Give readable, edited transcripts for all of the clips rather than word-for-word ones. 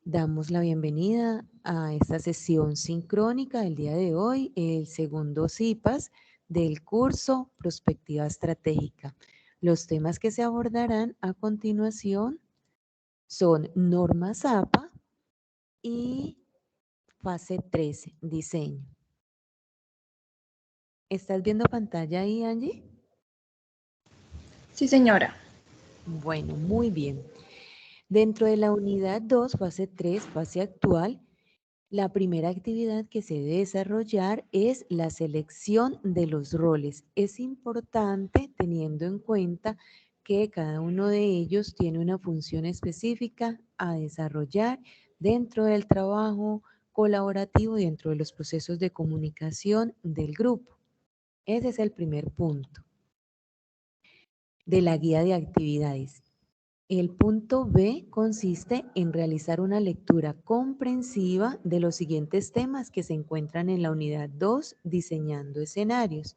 Damos la bienvenida a esta sesión sincrónica del día de hoy, el segundo CIPAS del curso Prospectiva Estratégica. Los temas que se abordarán a continuación son normas APA y fase 13, diseño. ¿Estás viendo pantalla ahí, Angie? Sí, señora. Bueno, muy bien. Dentro de la unidad 2, fase 3, fase actual, la primera actividad que se debe desarrollar es la selección de los roles. Es importante teniendo en cuenta que cada uno de ellos tiene una función específica a desarrollar dentro del trabajo colaborativo y dentro de los procesos de comunicación del grupo. Ese es el primer punto de la guía de actividades. El punto B consiste en realizar una lectura comprensiva de los siguientes temas que se encuentran en la unidad 2, diseñando escenarios.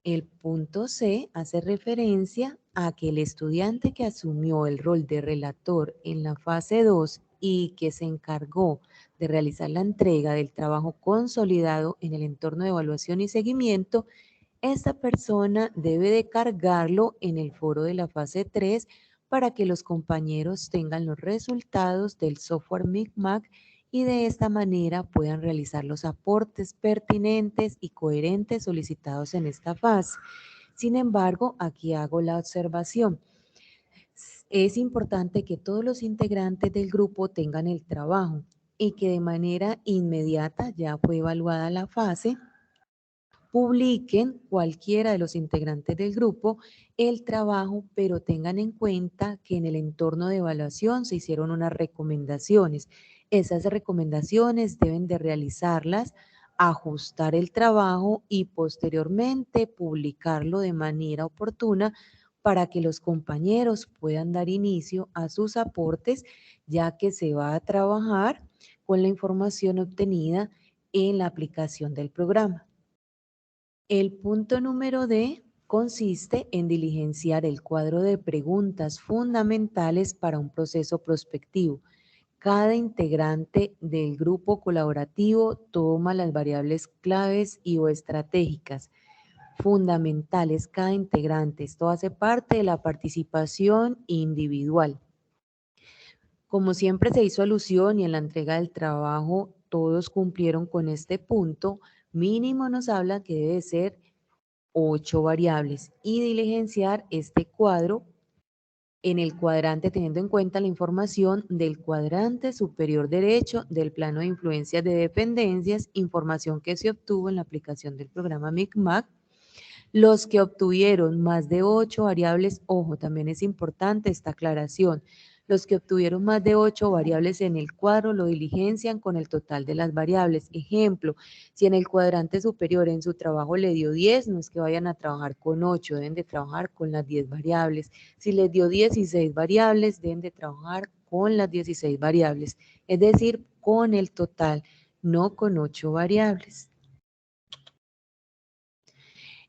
El punto C hace referencia a que el estudiante que asumió el rol de relator en la fase 2 y que se encargó de realizar la entrega del trabajo consolidado en el entorno de evaluación y seguimiento, esta persona debe de cargarlo en el foro de la fase 3 para que los compañeros tengan los resultados del software Micmac y de esta manera puedan realizar los aportes pertinentes y coherentes solicitados en esta fase. Sin embargo, aquí hago la observación. Es importante que todos los integrantes del grupo tengan el trabajo y que de manera inmediata, ya fue evaluada la fase, publiquen cualquiera de los integrantes del grupo el trabajo, pero tengan en cuenta que en el entorno de evaluación se hicieron unas recomendaciones. Esas recomendaciones deben de realizarlas, ajustar el trabajo y posteriormente publicarlo de manera oportuna para que los compañeros puedan dar inicio a sus aportes, ya que se va a trabajar con la información obtenida en la aplicación del programa. El punto número D consiste en diligenciar el cuadro de preguntas fundamentales para un proceso prospectivo. Cada integrante del grupo colaborativo toma las variables claves y o estratégicas fundamentales. Cada integrante, esto hace parte de la participación individual. Como siempre se hizo alusión y en la entrega del trabajo todos cumplieron con este punto, mínimo nos habla que debe ser 8 variables y diligenciar este cuadro en el cuadrante teniendo en cuenta la información del cuadrante superior derecho del plano de influencias de dependencias, información que se obtuvo en la aplicación del programa Micmac. Los que obtuvieron más de 8 variables, ojo, también es importante esta aclaración, los que obtuvieron más de 8 variables en el cuadro lo diligencian con el total de las variables. Ejemplo, si en el cuadrante superior en su trabajo le dio 10, no es que vayan a trabajar con 8, deben de trabajar con las 10 variables. Si les dio 16 variables, deben de trabajar con las 16 variables, es decir, con el total, no con 8 variables.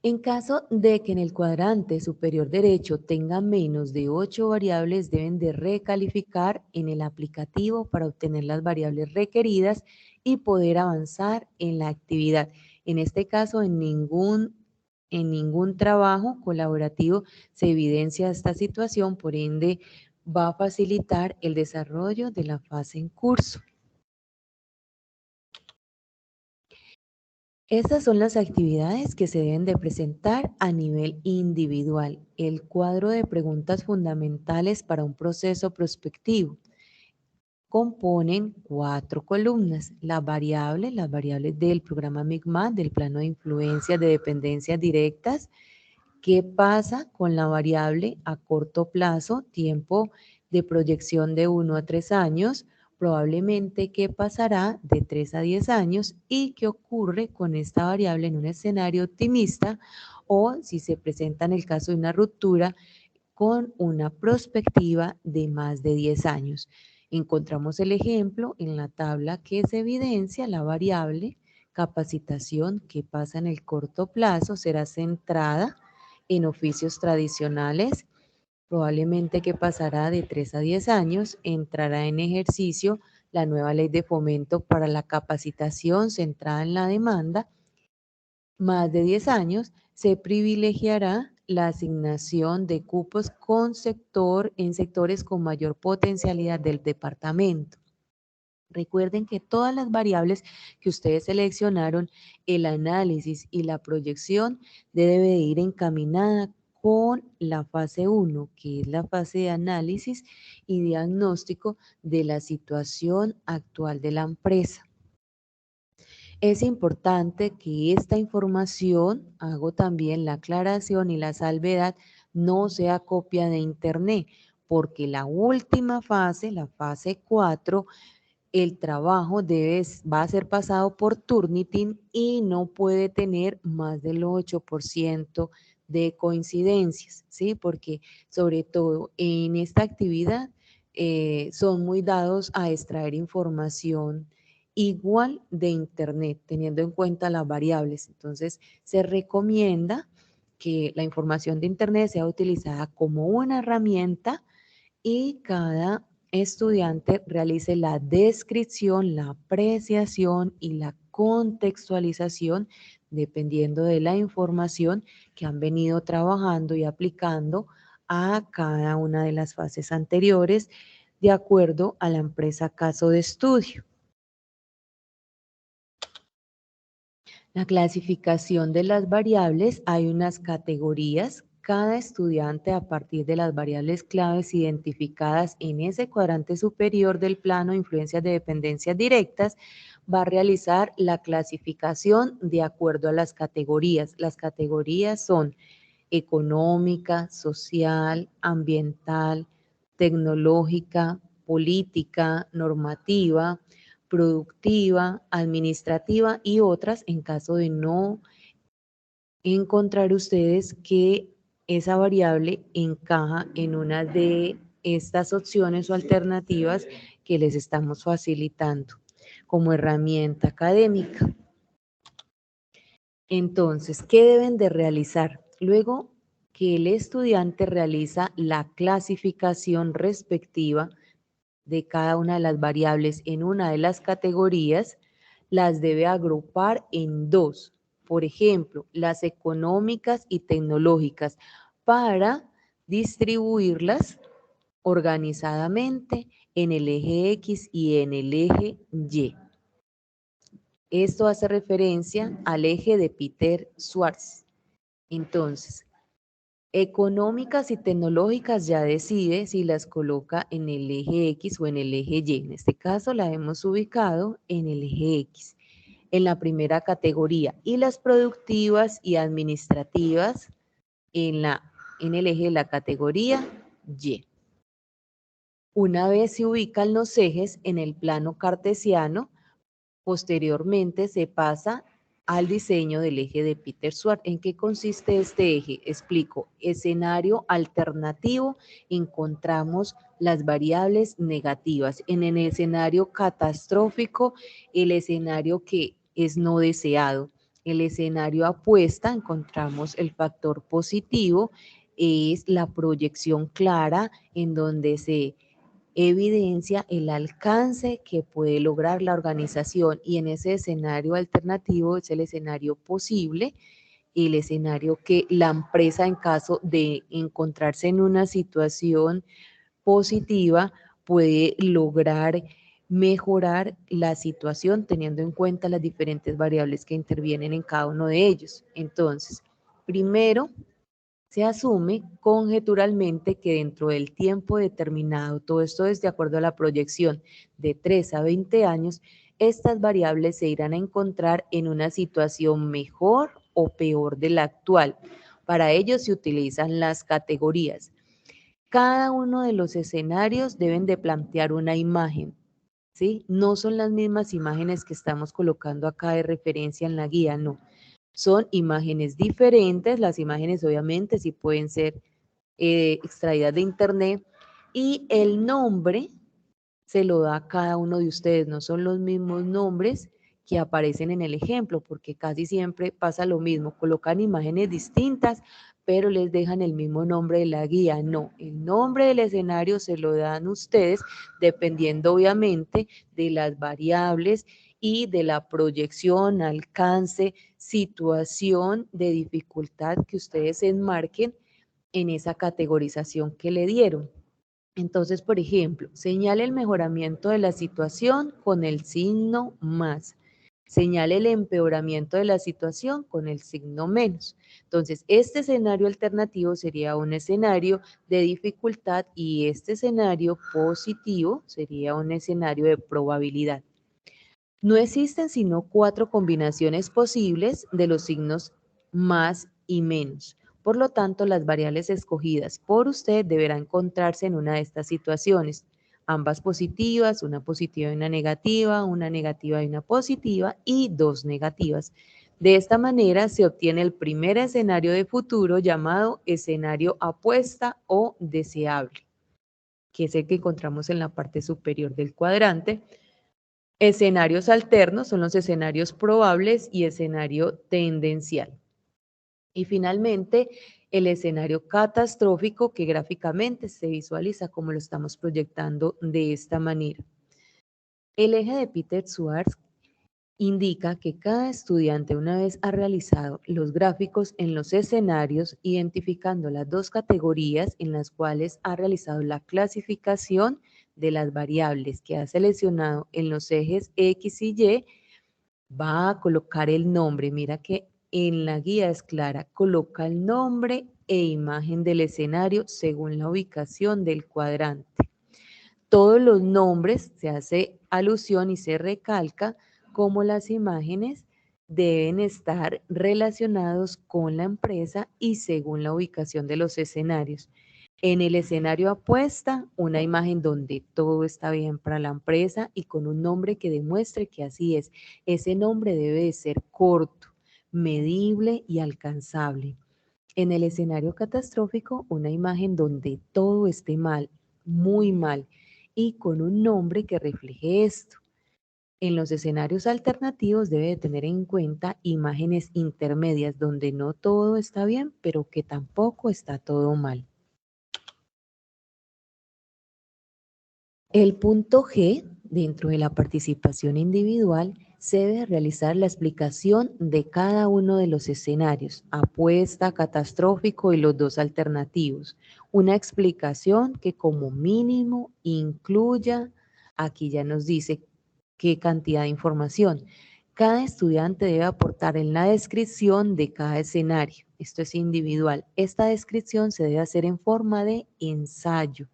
En caso de que en el cuadrante superior derecho tenga menos de 8 variables, deben de recalificar en el aplicativo para obtener las variables requeridas y poder avanzar en la actividad. En este caso, en ningún trabajo colaborativo se evidencia esta situación, por ende va a facilitar el desarrollo de la fase en curso. Estas son las actividades que se deben de presentar a nivel individual. El cuadro de preguntas fundamentales para un proceso prospectivo. Componen 4 columnas. Las variables del programa Micmac, del plano de influencias de dependencias directas. ¿Qué pasa con la variable a corto plazo, tiempo de proyección de 1 a 3 años? Probablemente qué pasará de 3 a 10 años y qué ocurre con esta variable en un escenario optimista o si se presenta en el caso de una ruptura con una perspectiva de más de 10 años. Encontramos el ejemplo en la tabla que se evidencia la variable capacitación que pasa en el corto plazo será centrada en oficios tradicionales Probablemente que pasará de 3 a 10 años, entrará en ejercicio la nueva ley de fomento para la capacitación centrada en la demanda. Más de 10 años, se privilegiará la asignación de cupos en sectores con mayor potencialidad del departamento. Recuerden que todas las variables que ustedes seleccionaron, el análisis y la proyección debe de ir encaminada con la fase 1, que es la fase de análisis y diagnóstico de la situación actual de la empresa. Es importante que esta información, hago también la aclaración y la salvedad, no sea copia de internet, porque la última fase, la fase 4, el trabajo va a ser pasado por Turnitin y no puede tener más del 8% de coincidencias, ¿sí? Porque sobre todo en esta actividad son muy dados a extraer información igual de Internet, teniendo en cuenta las variables. Entonces, se recomienda que la información de Internet sea utilizada como una herramienta y cada estudiante realice la descripción, la apreciación y la contextualización dependiendo de la información que han venido trabajando y aplicando a cada una de las fases anteriores de acuerdo a la empresa caso de estudio. La clasificación de las variables, hay unas categorías. Cada estudiante, a partir de las variables claves identificadas en ese cuadrante superior del plano de influencias de dependencias directas, va a realizar la clasificación de acuerdo a las categorías. Las categorías son económica, social, ambiental, tecnológica, política, normativa, productiva, administrativa y otras en caso de no encontrar ustedes que esa variable encaja en una de estas opciones o alternativas que les estamos facilitando como herramienta académica. Entonces, ¿qué deben de realizar? Luego que el estudiante realiza la clasificación respectiva de cada una de las variables en una de las categorías, las debe agrupar en dos. Por ejemplo, las económicas y tecnológicas para distribuirlas organizadamente en el eje X y en el eje Y. Esto hace referencia al eje de Peter Schwartz. Entonces, económicas y tecnológicas ya decide si las coloca en el eje X o en el eje Y. En este caso la hemos ubicado en el eje X, en la primera categoría. Y las productivas y administrativas en el eje de la categoría Y. Una vez se ubican los ejes en el plano cartesiano, posteriormente se pasa al diseño del eje de Peter Schwartz. ¿En qué consiste este eje? Explico. Escenario alternativo, encontramos las variables negativas. En el escenario catastrófico, el escenario que es no deseado. El escenario apuesta, encontramos el factor positivo, es la proyección clara en donde se evidencia el alcance que puede lograr la organización y en ese escenario alternativo es el escenario posible, el escenario que la empresa en caso de encontrarse en una situación positiva puede lograr mejorar la situación teniendo en cuenta las diferentes variables que intervienen en cada uno de ellos. Entonces, primero, se asume conjeturalmente que dentro del tiempo determinado, todo esto es de acuerdo a la proyección de 3 a 20 años, estas variables se irán a encontrar en una situación mejor o peor de la actual. Para ello se utilizan las categorías. Cada uno de los escenarios deben de plantear una imagen, ¿sí? No son las mismas imágenes que estamos colocando acá de referencia en la guía, no. Son imágenes diferentes, las imágenes obviamente sí pueden ser extraídas de internet y el nombre se lo da a cada uno de ustedes, no son los mismos nombres que aparecen en el ejemplo, porque casi siempre pasa lo mismo, colocan imágenes distintas, pero les dejan el mismo nombre de la guía. No, el nombre del escenario se lo dan ustedes dependiendo obviamente de las variables y de la proyección, alcance, situación de dificultad que ustedes enmarquen en esa categorización que le dieron. Entonces, por ejemplo, señale el mejoramiento de la situación con el signo más. Señale el empeoramiento de la situación con el signo menos. Entonces, este escenario alternativo sería un escenario de dificultad y este escenario positivo sería un escenario de probabilidad. No existen sino 4 combinaciones posibles de los signos más y menos. Por lo tanto, las variables escogidas por usted deberán encontrarse en una de estas situaciones, ambas positivas, una positiva y una negativa y una positiva y 2 negativas. De esta manera se obtiene el primer escenario de futuro llamado escenario apuesta o deseable, que es el que encontramos en la parte superior del cuadrante. Escenarios alternos son los escenarios probables y escenario tendencial. Y finalmente, el escenario catastrófico que gráficamente se visualiza como lo estamos proyectando de esta manera. El eje de Peters-Schwarz indica que cada estudiante, una vez ha realizado los gráficos en los escenarios, identificando las 2 categorías en las cuales ha realizado la clasificación de las variables que ha seleccionado en los ejes X y Y, va a colocar el nombre. Mira que en la guía es clara, coloca el nombre e imagen del escenario según la ubicación del cuadrante. Todos los nombres se hace alusión y se recalca como las imágenes deben estar relacionados con la empresa y según la ubicación de los escenarios. En el escenario apuesta, una imagen donde todo está bien para la empresa y con un nombre que demuestre que así es. Ese nombre debe de ser corto, medible y alcanzable. En el escenario catastrófico, una imagen donde todo esté mal, muy mal, y con un nombre que refleje esto. En los escenarios alternativos debe de tener en cuenta imágenes intermedias donde no todo está bien, pero que tampoco está todo mal. El punto G, dentro de la participación individual, se debe realizar la explicación de cada uno de los escenarios, apuesta, catastrófico y los 2 alternativos. Una explicación que como mínimo incluya, aquí ya nos dice qué cantidad de información. Cada estudiante debe aportar en la descripción de cada escenario. Esto es individual. Esta descripción se debe hacer en forma de ensayo.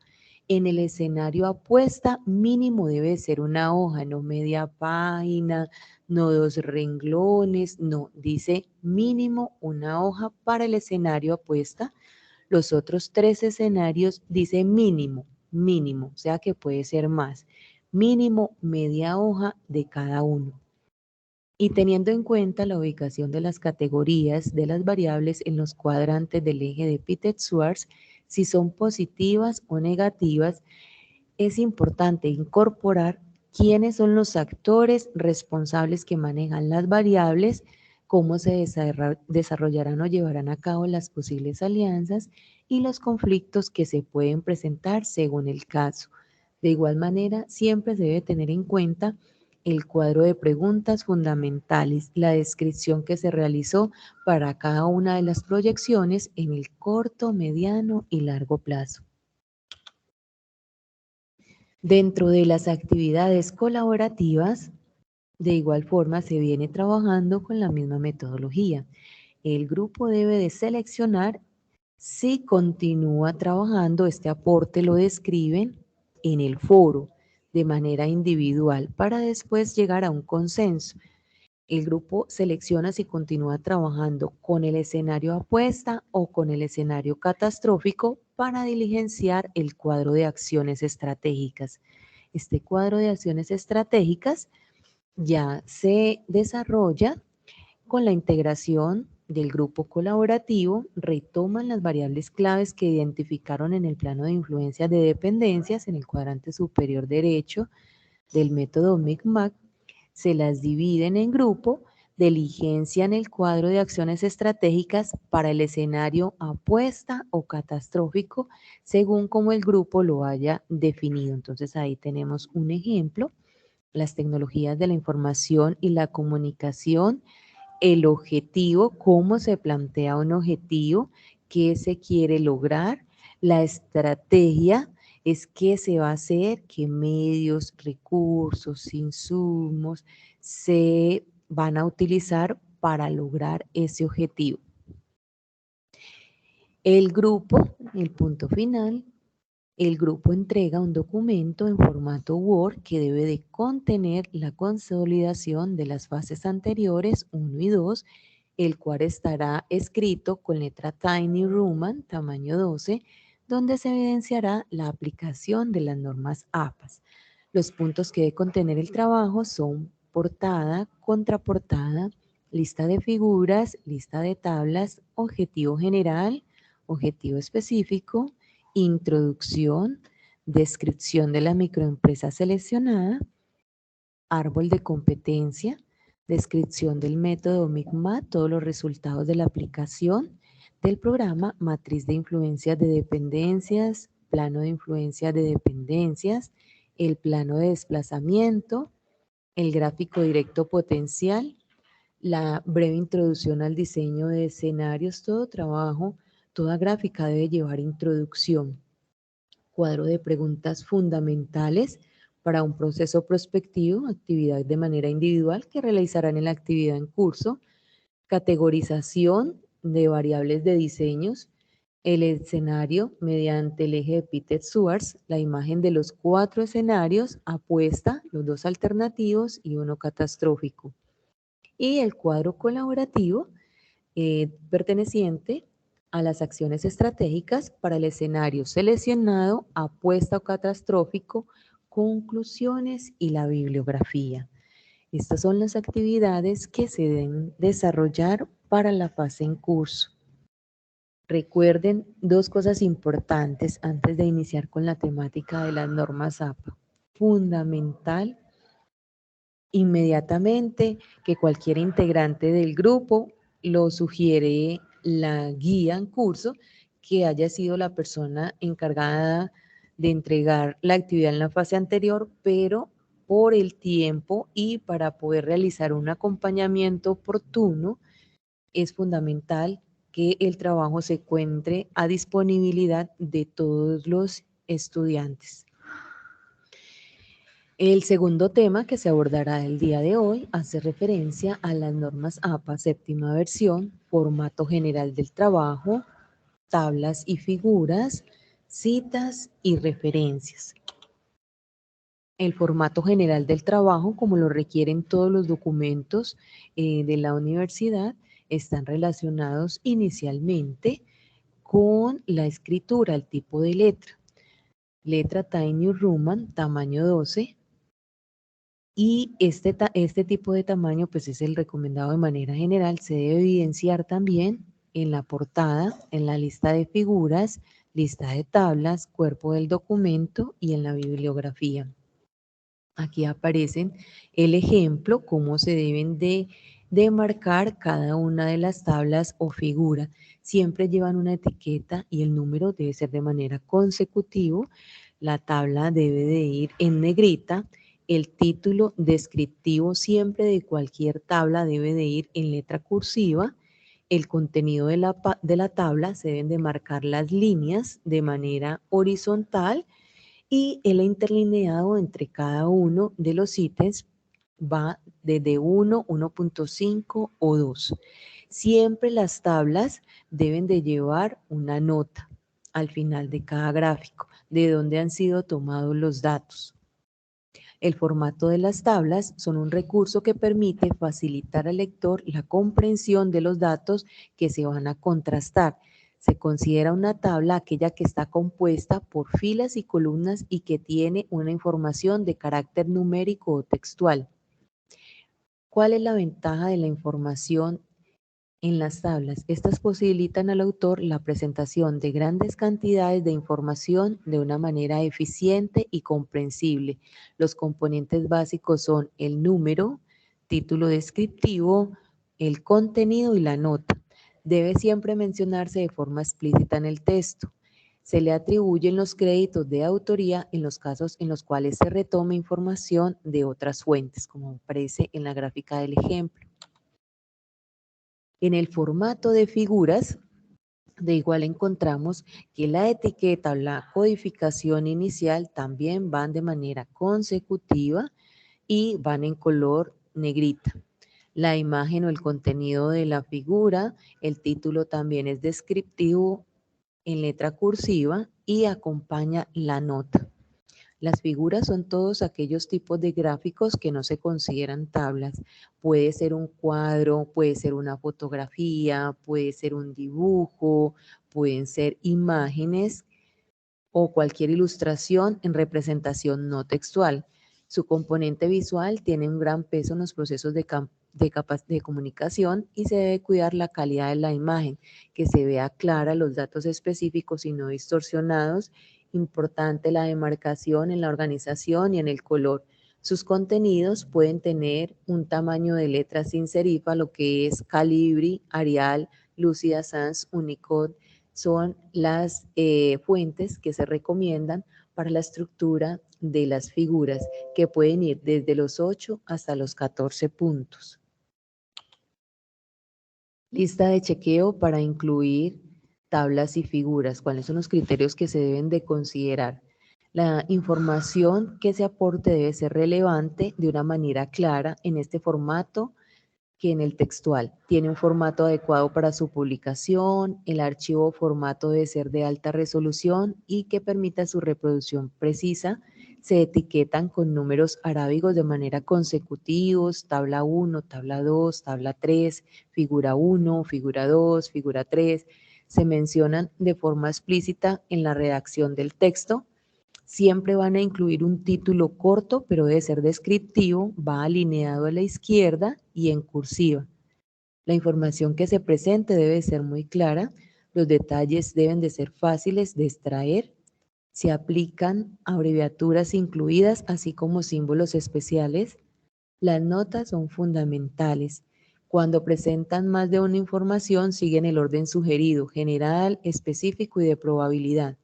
En el escenario apuesta, mínimo debe ser una hoja, no media página, no 2 renglones, no, dice mínimo una hoja para el escenario apuesta. Los otros 3 escenarios dice mínimo, mínimo, o sea que puede ser más. Mínimo media hoja de cada uno. Y teniendo en cuenta la ubicación de las categorías de las variables en los cuadrantes del eje de Peters-Schwarz, si son positivas o negativas, es importante incorporar quiénes son los actores responsables que manejan las variables, cómo se desarrollarán o llevarán a cabo las posibles alianzas y los conflictos que se pueden presentar según el caso. De igual manera, siempre se debe tener en cuenta el cuadro de preguntas fundamentales, la descripción que se realizó para cada una de las proyecciones en el corto, mediano y largo plazo. Dentro de las actividades colaborativas, de igual forma se viene trabajando con la misma metodología. El grupo debe de seleccionar si continúa trabajando, este aporte lo describen en el foro de manera individual para después llegar a un consenso. El grupo selecciona si continúa trabajando con el escenario apuesta o con el escenario catastrófico para diligenciar el cuadro de acciones estratégicas. Este cuadro de acciones estratégicas ya se desarrolla con la integración del grupo colaborativo, retoman las variables claves que identificaron en el plano de influencias de dependencias en el cuadrante superior derecho del método MICMAC, se las dividen en grupo, diligencian el cuadro de acciones estratégicas para el escenario apuesta o catastrófico según como el grupo lo haya definido. Entonces ahí tenemos un ejemplo, las tecnologías de la información y la comunicación, el objetivo, cómo se plantea un objetivo, qué se quiere lograr, la estrategia es qué se va a hacer, qué medios, recursos, insumos se van a utilizar para lograr ese objetivo. El grupo, el punto final, el grupo entrega un documento en formato Word que debe de contener la consolidación de las fases anteriores 1 y 2, el cual estará escrito con letra Tiny Roman, tamaño 12, donde se evidenciará la aplicación de las normas APAS. Los puntos que debe contener el trabajo son portada, contraportada, lista de figuras, lista de tablas, objetivo general, objetivo específico, introducción, descripción de la microempresa seleccionada, árbol de competencia, descripción del método MICMA, todos los resultados de la aplicación del programa, matriz de influencias de dependencias, plano de influencia de dependencias, el plano de desplazamiento, el gráfico directo potencial, la breve introducción al diseño de escenarios, todo trabajo, toda gráfica debe llevar introducción, cuadro de preguntas fundamentales para un proceso prospectivo, actividad de manera individual que realizarán en la actividad en curso, categorización de variables de diseños, el escenario mediante el eje de Peters-Schwarz, la imagen de los 4 escenarios, apuesta, los 2 alternativos y uno catastrófico. Y el cuadro colaborativo perteneciente a las acciones estratégicas para el escenario seleccionado, apuesta o catastrófico, conclusiones y la bibliografía. Estas son las actividades que se deben desarrollar para la fase en curso. Recuerden 2 cosas importantes antes de iniciar con la temática de las normas APA. Fundamental, inmediatamente que cualquier integrante del grupo lo sugiere la guía en curso, que haya sido la persona encargada de entregar la actividad en la fase anterior, pero por el tiempo y para poder realizar un acompañamiento oportuno, es fundamental que el trabajo se encuentre a disponibilidad de todos los estudiantes. El segundo tema que se abordará el día de hoy hace referencia a las normas APA séptima versión, formato general del trabajo, tablas y figuras, citas y referencias. El formato general del trabajo, como lo requieren todos los documentos de la universidad, están relacionados inicialmente con la escritura, el tipo de letra. Letra Tiny Roman, tamaño 12, y este tipo de tamaño pues es el recomendado de manera general. Se debe evidenciar también en la portada, en la lista de figuras, lista de tablas, cuerpo del documento y en la bibliografía. Aquí aparecen el ejemplo, cómo se deben de marcar cada una de las tablas o figura. Siempre llevan una etiqueta y el número debe ser de manera consecutivo. La tabla debe de ir en negrita. El título descriptivo siempre de cualquier tabla debe de ir en letra cursiva. El contenido de la tabla se deben de marcar las líneas de manera horizontal y el interlineado entre cada uno de los ítems va desde 1, 1.5 o 2. Siempre las tablas deben de llevar una nota al final de cada gráfico, de dónde han sido tomados los datos. El formato de las tablas son un recurso que permite facilitar al lector la comprensión de los datos que se van a contrastar. Se considera una tabla aquella que está compuesta por filas y columnas y que tiene una información de carácter numérico o textual. ¿Cuál es la ventaja de la información en las tablas. Estas posibilitan al autor la presentación de grandes cantidades de información de una manera eficiente y comprensible. Los componentes básicos son el número, título descriptivo, el contenido y la nota. Debe siempre mencionarse de forma explícita en el texto. Se le atribuyen los créditos de autoría en los casos en los cuales se retome información de otras fuentes, como aparece en la gráfica del ejemplo. En el formato de figuras, de igual encontramos que la etiqueta o la codificación inicial también van de manera consecutiva y van en color negrita. La imagen o el contenido de la figura, el título también es descriptivo en letra cursiva y acompaña la nota. Las figuras son todos aquellos tipos de gráficos que no se consideran tablas. Puede ser un cuadro, puede ser una fotografía, puede ser un dibujo, pueden ser imágenes o cualquier ilustración en representación no textual. Su componente visual tiene un gran peso en los procesos de comunicación y se debe cuidar la calidad de la imagen, que se vea clara los datos específicos y no distorsionados. Importante la demarcación en la organización y en el color. Sus contenidos pueden tener un tamaño de letra sin serifa, lo que es Calibri, Arial, Lucida Sans, Unicode. Son las fuentes que se recomiendan para la estructura de las figuras, que pueden ir desde los 8 hasta los 14 puntos. Lista de chequeo para incluir tablas y figuras. ¿Cuáles son los criterios que se deben de considerar? La información que se aporte debe ser relevante de una manera clara en este formato que en el textual. Tiene un formato adecuado para su publicación, el archivo o formato debe ser de alta resolución y que permita su reproducción precisa. Se etiquetan con números arábigos de manera consecutivos, tabla 1, tabla 2, tabla 3, figura 1, figura 2, figura 3. Se mencionan de forma explícita en la redacción del texto. Siempre van a incluir un título corto, pero debe ser descriptivo, va alineado a la izquierda y en cursiva. La información que se presente debe ser muy clara, los detalles deben de ser fáciles de extraer, se aplican abreviaturas incluidas, así como símbolos especiales. Las notas son fundamentales. Cuando presentan más de una información, siguen el orden sugerido, general, específico y de probabilidad.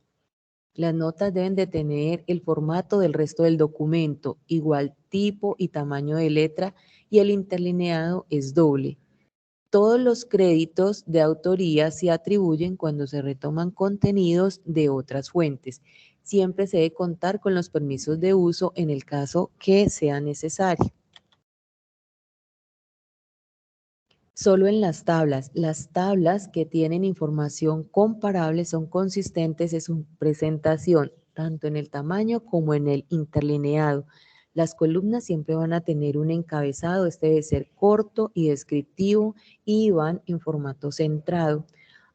Las notas deben de tener el formato del resto del documento, igual tipo y tamaño de letra, y el interlineado es doble. Todos los créditos de autoría se atribuyen cuando se retoman contenidos de otras fuentes. Siempre se debe contar con los permisos de uso en el caso que sea necesario. Solo en las tablas que tienen información comparable son consistentes en su presentación, tanto en el tamaño como en el interlineado. Las columnas siempre van a tener un encabezado, este debe ser corto y descriptivo y van en formato centrado.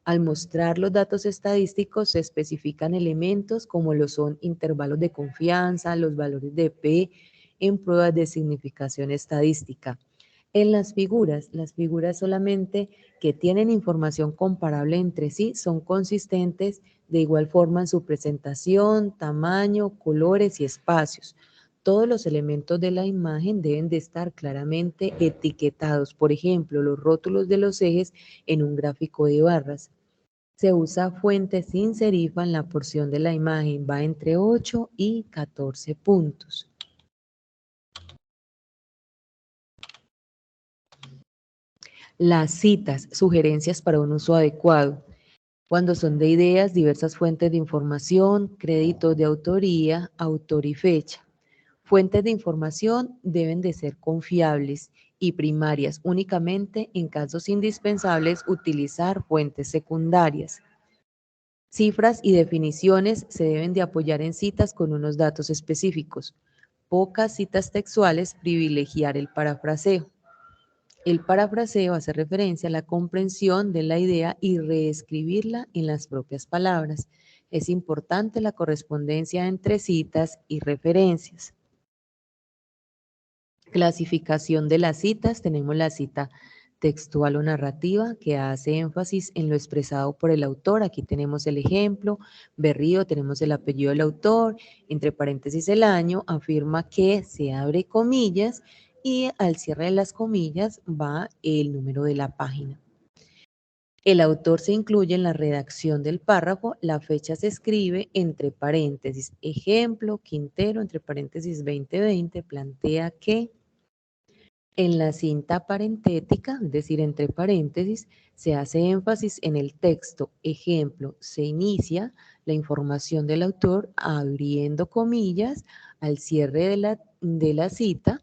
Al mostrar los datos estadísticos se especifican elementos como lo son intervalos de confianza, los valores de P en pruebas de significación estadística. En las figuras solamente que tienen información comparable entre sí son consistentes de igual forma en su presentación, tamaño, colores y espacios. Todos los elementos de la imagen deben de estar claramente etiquetados. Por ejemplo, los rótulos de los ejes en un gráfico de barras. Se usa fuente sin serifa en la porción de la imagen, va entre 8 y 14 puntos. Las citas, sugerencias para un uso adecuado. Cuando son de ideas, diversas fuentes de información, créditos de autoría, autor y fecha. Fuentes de información deben de ser confiables y primarias. Únicamente en casos indispensables utilizar fuentes secundarias. Cifras y definiciones se deben de apoyar en citas con unos datos específicos. Pocas citas textuales, privilegiar el parafraseo. El parafraseo hace referencia a la comprensión de la idea y reescribirla en las propias palabras. Es importante la correspondencia entre citas y referencias. Clasificación de las citas. Tenemos la cita textual o narrativa que hace énfasis en lo expresado por el autor. Aquí tenemos el ejemplo, Berrío, tenemos el apellido del autor, entre paréntesis el año, afirma que se abre comillas y al cierre de las comillas va el número de la página. El autor se incluye en la redacción del párrafo, la fecha se escribe entre paréntesis. Ejemplo, Quintero, entre paréntesis 2020, plantea que en la cinta parentética, es decir, entre paréntesis, se hace énfasis en el texto. Ejemplo, se inicia la información del autor abriendo comillas, al cierre de la cita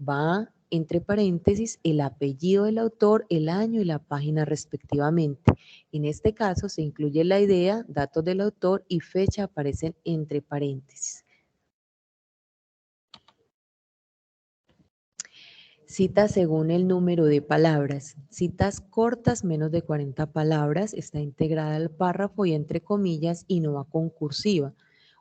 va entre paréntesis el apellido del autor, el año y la página respectivamente. En este caso se incluye la idea, datos del autor y fecha aparecen entre paréntesis. Citas según el número de palabras. Citas cortas, menos de 40 palabras, está integrada al párrafo y entre comillas y no va con cursiva.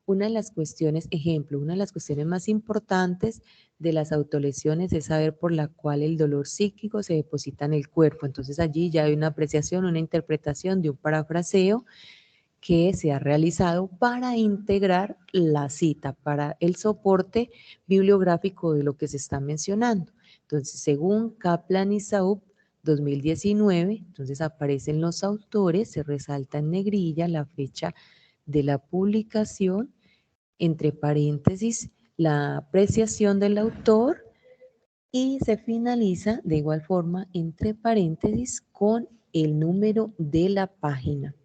Una de las cuestiones, ejemplo, una de las cuestiones más importantes de las autolesiones es saber por la cual el dolor psíquico se deposita en el cuerpo. Entonces allí ya hay una apreciación, una interpretación de un parafraseo que se ha realizado para integrar la cita, para el soporte bibliográfico de lo que se está mencionando. Entonces, según Kaplan y Saub, 2019, entonces aparecen los autores, se resalta en negrilla la fecha de la publicación, entre paréntesis, la apreciación del autor y se finaliza de igual forma, entre paréntesis, con el número de la página.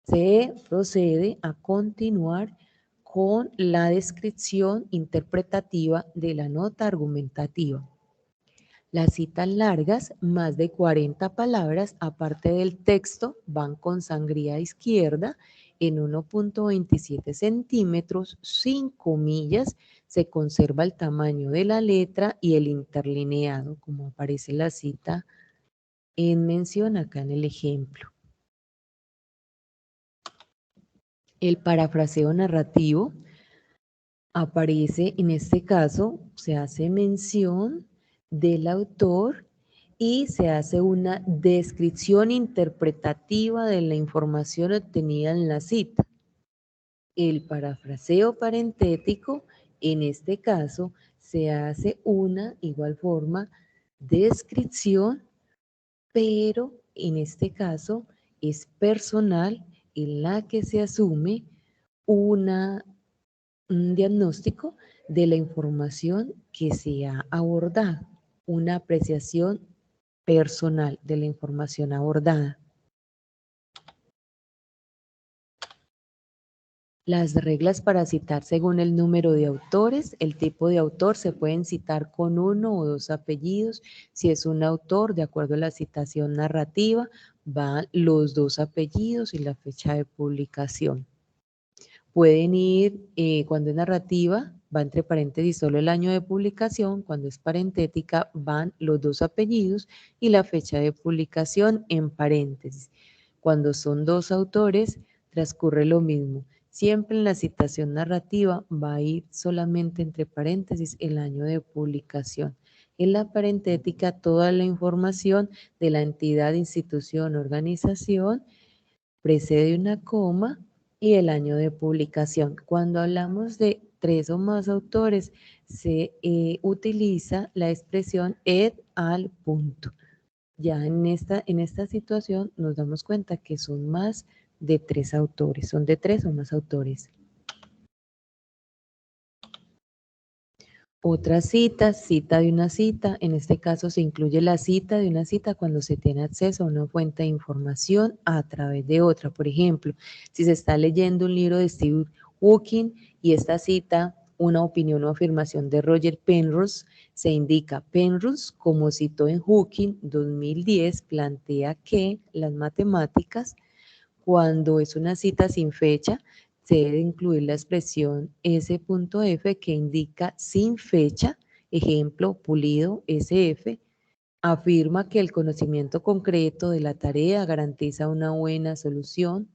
Se procede a continuar con la descripción interpretativa de la nota argumentativa. Las citas largas, más de 40 palabras, aparte del texto, van con sangría izquierda en 1.27 centímetros, sin comillas, se conserva el tamaño de la letra y el interlineado, como aparece la cita en mención acá en el ejemplo. El parafraseo narrativo aparece, en este caso, se hace mención del autor y se hace una descripción interpretativa de la información obtenida en la cita. El parafraseo parentético, en este caso, se hace una, igual forma, descripción, pero en este caso es personal en la que se asume un diagnóstico de la información que se ha abordado, una apreciación personal de la información abordada. Las reglas para citar según el número de autores. El tipo de autor se pueden citar con uno o dos apellidos. Si es un autor, de acuerdo a la citación narrativa, van los dos apellidos y la fecha de publicación. Pueden ir, cuando es narrativa, va entre paréntesis solo el año de publicación. Cuando es parentética, van los dos apellidos y la fecha de publicación en paréntesis. Cuando son dos autores, transcurre lo mismo. Siempre en la citación narrativa va a ir solamente entre paréntesis el año de publicación. En la parentética, toda la información de la entidad, institución, organización, precede una coma y el año de publicación. Cuando hablamos de tres o más autores, se utiliza la expresión et al punto. Ya en esta situación nos damos cuenta que son más de tres autores, son de tres o más autores. Otra cita, cita de una cita, en este caso se incluye la cita de una cita cuando se tiene acceso a una fuente de información a través de otra. Por ejemplo, si se está leyendo un libro de Steve Hawking y esta cita, una opinión o afirmación de Roger Penrose, se indica Penrose, como citó en Hawking 2010, plantea que las matemáticas, cuando es una cita sin fecha, se debe incluir la expresión S.F que indica sin fecha, ejemplo, Pulido SF, afirma que el conocimiento concreto de la tarea garantiza una buena solución.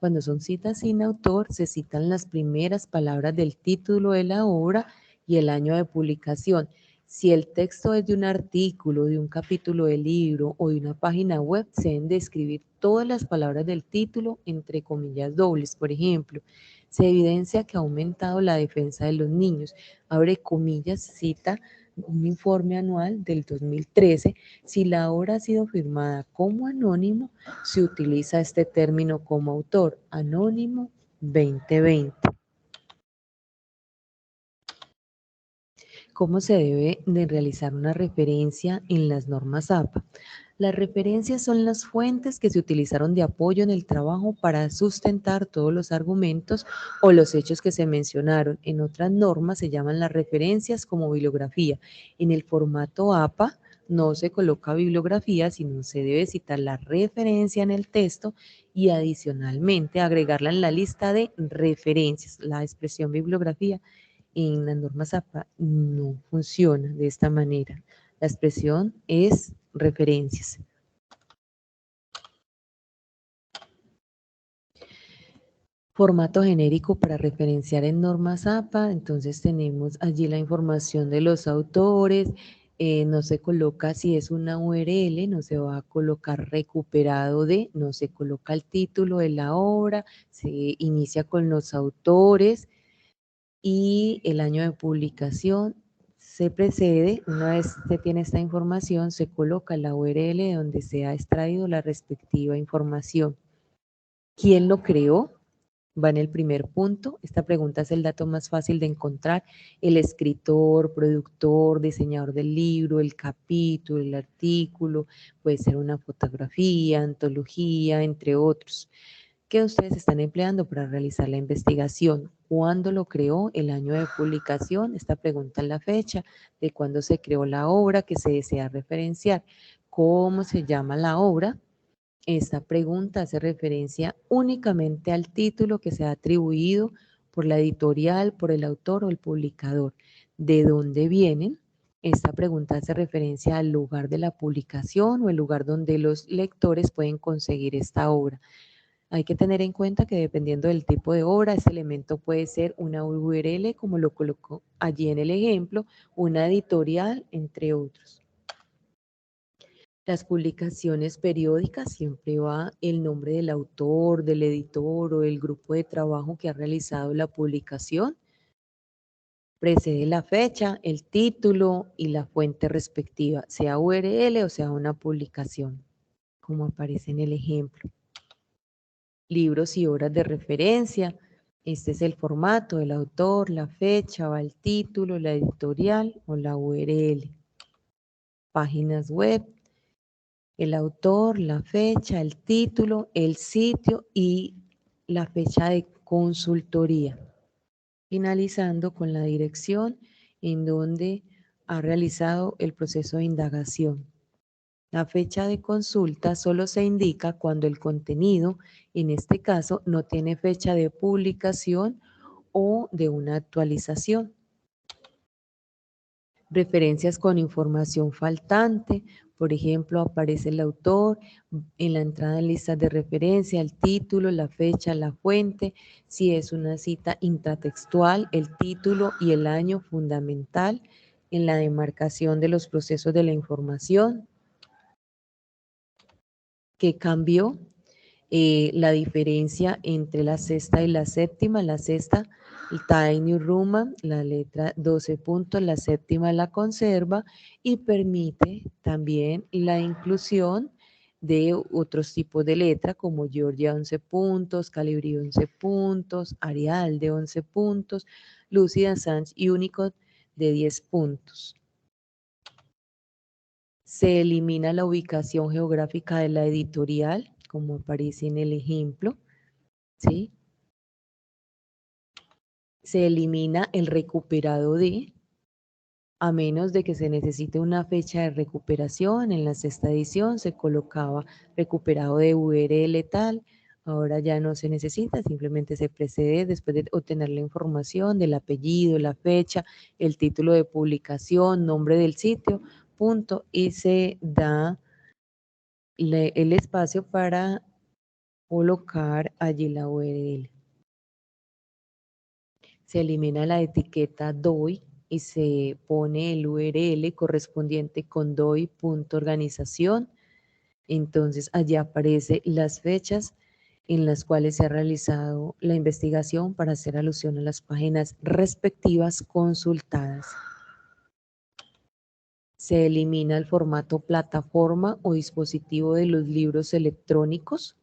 Cuando son citas sin autor, se citan las primeras palabras del título de la obra y el año de publicación. Si el texto es de un artículo, de un capítulo de libro o de una página web, se deben de escribir todas las palabras del título entre comillas dobles. Por ejemplo, se evidencia que ha aumentado la defensa de los niños. Abre comillas, cita un informe anual del 2013. Si la obra ha sido firmada como anónimo, se utiliza este término como autor, anónimo 2020. ¿Cómo se debe de realizar una referencia en las normas APA? Las referencias son las fuentes que se utilizaron de apoyo en el trabajo para sustentar todos los argumentos o los hechos que se mencionaron. En otras normas se llaman las referencias como bibliografía. En el formato APA no se coloca bibliografía, sino se debe citar la referencia en el texto y adicionalmente agregarla en la lista de referencias. La expresión bibliografía en las normas APA no funciona de esta manera. La expresión es referencias. Formato genérico para referenciar en normas APA, entonces tenemos allí la información de los autores, no se coloca si es una URL, no se va a colocar recuperado de, no se coloca el título de la obra, se inicia con los autores y el año de publicación. Se precede, una vez se tiene esta información, se coloca la URL donde se ha extraído la respectiva información. ¿Quién lo creó? Va en el primer punto. Esta pregunta es el dato más fácil de encontrar. El escritor, productor, diseñador del libro, el capítulo, el artículo, puede ser una fotografía, antología, entre otros. ¿Qué ustedes están empleando para realizar la investigación? ¿Cuándo lo creó? ¿El año de publicación? Esta pregunta es la fecha de cuándo se creó la obra que se desea referenciar. ¿Cómo se llama la obra? Esta pregunta hace referencia únicamente al título que se ha atribuido por la editorial, por el autor o el publicador. ¿De dónde vienen? Esta pregunta hace referencia al lugar de la publicación o el lugar donde los lectores pueden conseguir esta obra. Hay que tener en cuenta que dependiendo del tipo de obra, ese elemento puede ser una URL, como lo colocó allí en el ejemplo, una editorial, entre otros. Las publicaciones periódicas siempre va el nombre del autor, del editor o del grupo de trabajo que ha realizado la publicación. Precede la fecha, el título y la fuente respectiva, sea URL o sea una publicación, como aparece en el ejemplo. Libros y obras de referencia. Este es el formato, el autor, la fecha, va el título, la editorial o la URL. Páginas web, el autor, la fecha, el título, el sitio y la fecha de consultoría. Finalizando con la dirección en donde ha realizado el proceso de indagación. La fecha de consulta solo se indica cuando el contenido, en este caso, no tiene fecha de publicación o de una actualización. Referencias con información faltante, por ejemplo, aparece el autor, en la entrada en listas de referencia, el título, la fecha, la fuente, si es una cita intratextual, el título y el año fundamental, en la demarcación de los procesos de la información, que cambió la diferencia entre la sexta y la séptima. La sexta, el Tiny Roman, la letra 12 puntos, la séptima la conserva y permite también la inclusión de otros tipos de letra como Georgia 11 puntos, Calibri 11 puntos, Arial de 11 puntos, Lucida Sans y Unicode de 10 puntos. Se elimina la ubicación geográfica de la editorial, como aparece en el ejemplo, ¿sí? Se elimina el recuperado de, a menos de que se necesite una fecha de recuperación. En la sexta edición se colocaba recuperado de URL tal, ahora ya no se necesita, simplemente se precede después de obtener la información del apellido, la fecha, el título de publicación, nombre del sitio, punto, y se da el espacio para colocar allí la URL. Se elimina la etiqueta DOI, y se pone el URL correspondiente con doi.organización. Entonces allí aparece las fechas en las cuales se ha realizado la investigación para hacer alusión a las páginas respectivas consultadas. Se elimina el formato plataforma o dispositivo de los libros electrónicos.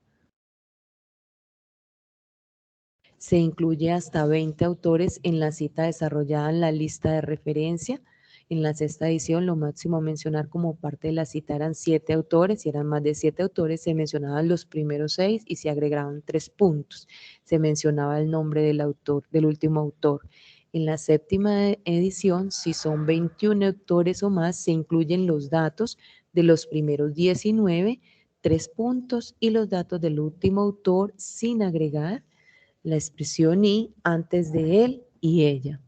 Se incluye hasta 20 autores en la cita desarrollada en la lista de referencia. En la sexta edición, lo máximo a mencionar como parte de la cita eran 7 autores. Si eran más de 7 autores, se mencionaban los primeros 6 y se agregaban 3 puntos. Se mencionaba el nombre del autor, del último autor. En la séptima edición, si son 21 autores o más, se incluyen los datos de los primeros 19, 3 puntos, y los datos del último autor sin agregar la expresión y antes de él y ella.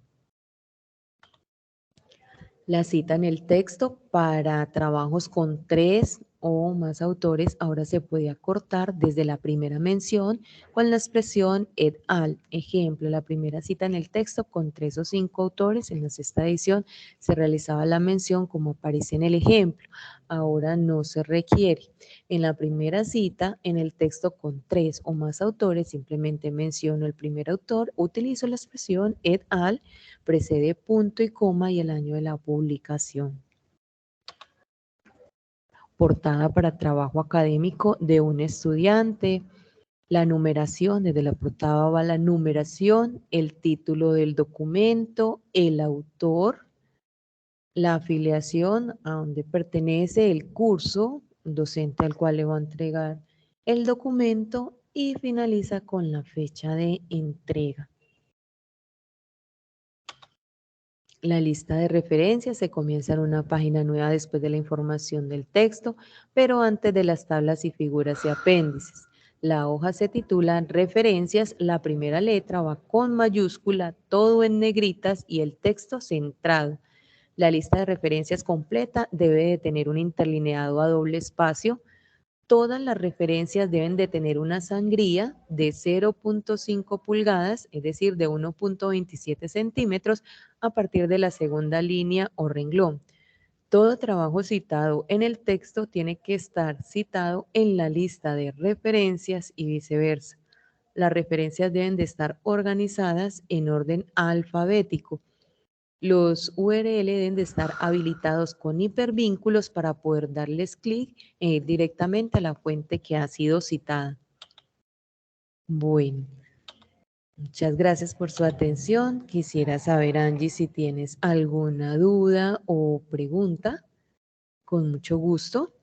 La cita en el texto para trabajos con 3 o más autores ahora se puede acortar desde la primera mención con la expresión et al. Ejemplo, la primera cita en el texto con 3 o 5 autores. En la sexta edición se realizaba la mención como aparece en el ejemplo. Ahora no se requiere. En la primera cita en el texto con 3 o más autores simplemente menciono el primer autor, utilizo la expresión et al, precede punto y coma y el año de la publicación. Portada para trabajo académico de un estudiante. La numeración, desde la portada va la numeración, el título del documento, el autor, la afiliación a donde pertenece el curso, docente al cual le va a entregar el documento, y finaliza con la fecha de entrega. La lista de referencias se comienza en una página nueva después de la información del texto, pero antes de las tablas y figuras y apéndices. La hoja se titula Referencias, la primera letra va con mayúscula, todo en negritas y el texto centrado. La lista de referencias completa debe de tener un interlineado a doble espacio. Todas las referencias deben de tener una sangría de 0.5 pulgadas, es decir, de 1.27 centímetros a partir de la segunda línea o renglón. Todo trabajo citado en el texto tiene que estar citado en la lista de referencias y viceversa. Las referencias deben de estar organizadas en orden alfabético. Los URL deben de estar habilitados con hipervínculos para poder darles clic directamente a la fuente que ha sido citada. Bueno, muchas gracias por su atención. Quisiera saber, Angie, si tienes alguna duda o pregunta. Con mucho gusto.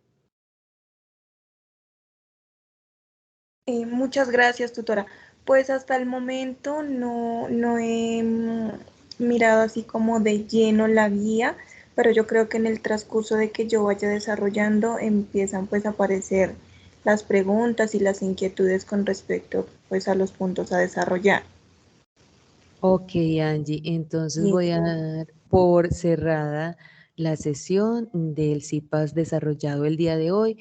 Muchas gracias, tutora. Pues hasta el momento no he mirado así como de lleno la guía, pero yo creo que en el transcurso de que yo vaya desarrollando empiezan pues a aparecer las preguntas y las inquietudes con respecto pues a los puntos a desarrollar. Ok, Angie, entonces Bien. voy a dar por cerrada la sesión del CIPAS desarrollado el día de hoy.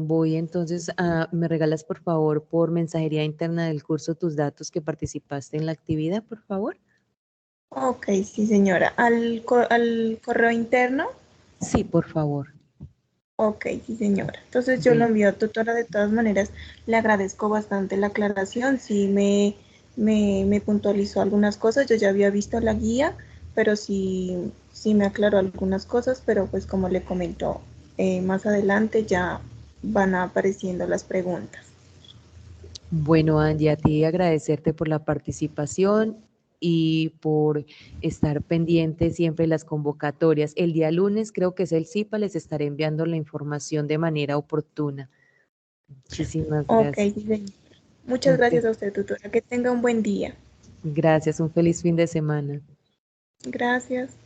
Voy entonces a, ¿me regalas por favor por mensajería interna del curso tus datos que participaste en la actividad, por favor? Ok, sí señora. ¿Al correo interno? Sí, por favor. Ok, sí señora. Entonces yo lo Bueno, envío, tutora. De todas maneras, le agradezco bastante la aclaración. Sí me puntualizó algunas cosas. Yo ya había visto la guía, pero sí me aclaró algunas cosas, pero pues como le comentó, más adelante ya van apareciendo las preguntas. bueno, Angie, a ti agradecerte por la participación y por estar pendiente siempre de las convocatorias. El día lunes creo que es el CIPA, les estaré enviando la información de manera oportuna. Muchísimas Ok, gracias. sí señora. Muchas Un gracias a usted, tutora. Que tenga un buen día. gracias, un feliz fin de semana. Gracias.